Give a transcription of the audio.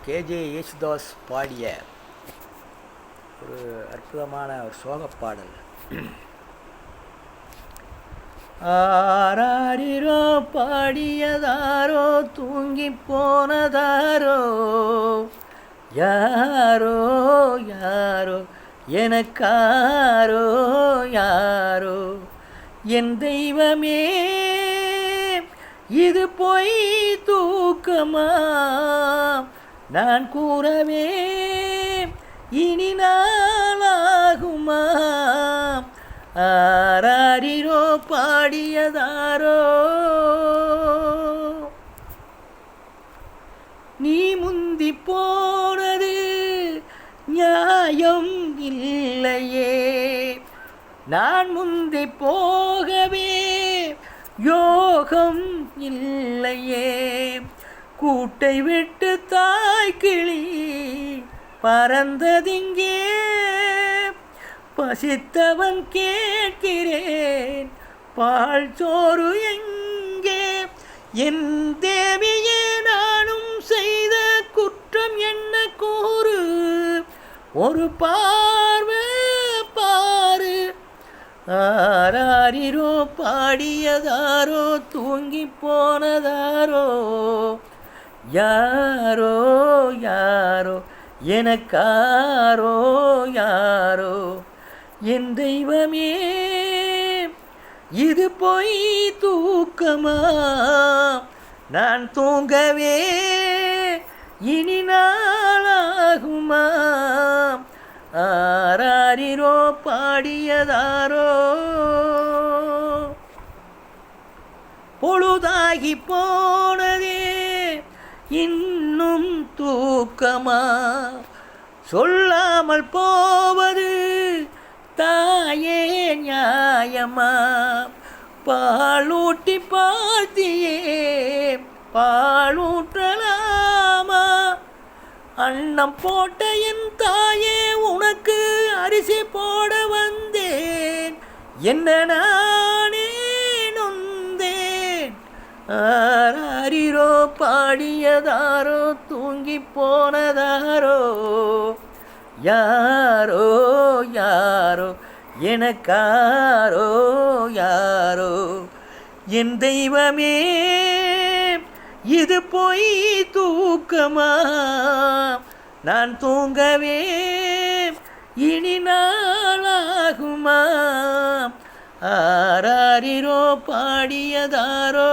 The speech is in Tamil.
கேஜே யேசுதாஸ் பாடிய ஒரு அற்புதமான ஒரு சோகப் பாடல். ஆராரிரோ பாடியதாரோ தூங்கி போனதாரோ, யாரோ யாரோ எனக்காரோ யாரோ, என் தெய்வமே இது பொய் தூக்கமா நான் கூறவே இனி நாளாகுமா. ஆராரிரோ பாடியதாரோ, நீ முந்தி போனது நியாயம் இல்லையே, நான் முந்தி போகவே யோகம் இல்லையே. கூட்டை விட்டு தாய்க்கிளி பறந்ததிங்கே, பசித்தவன் கேட்கிறேன் பால் சோறு எங்கே. என் தேவியே நானும் செய்த குற்றம் என்ன கூறு, ஒரு பார்வை பாரு. ஆராரிரோ பாடியதாரோ தூங்கி போனதாரோ, யாரோ யாரோ எனக்காரோ யாரோ, என் தெய்வமே இது பொய் தூக்கமா நான் தூங்கவே இனி நாளாகுமா. ஆராரிரோ பாடியதாரோ, பொழுதாகி போனதே இன்னும் தூக்கமா, சொல்லாமல் போவது தாயே நியாயமா. பாலூட்டி பார்த்தியே பாலூற்றலாமா, அன்னம் போட்ட என் தாயே உனக்கு அரிசி போட வந்தேன், என்ன நானே நொந்தேன். ஆராரிரோ பாடியதாரோ தூங்கி போனதாரோ, யாரோ யாரோ எனக்காரோ யாரோ, என் தெய்வமே இது பொய் தூக்கமா நான் தூங்கவே இனி நாளாகுமா. ஆராரிரோ பாடியதாரோ.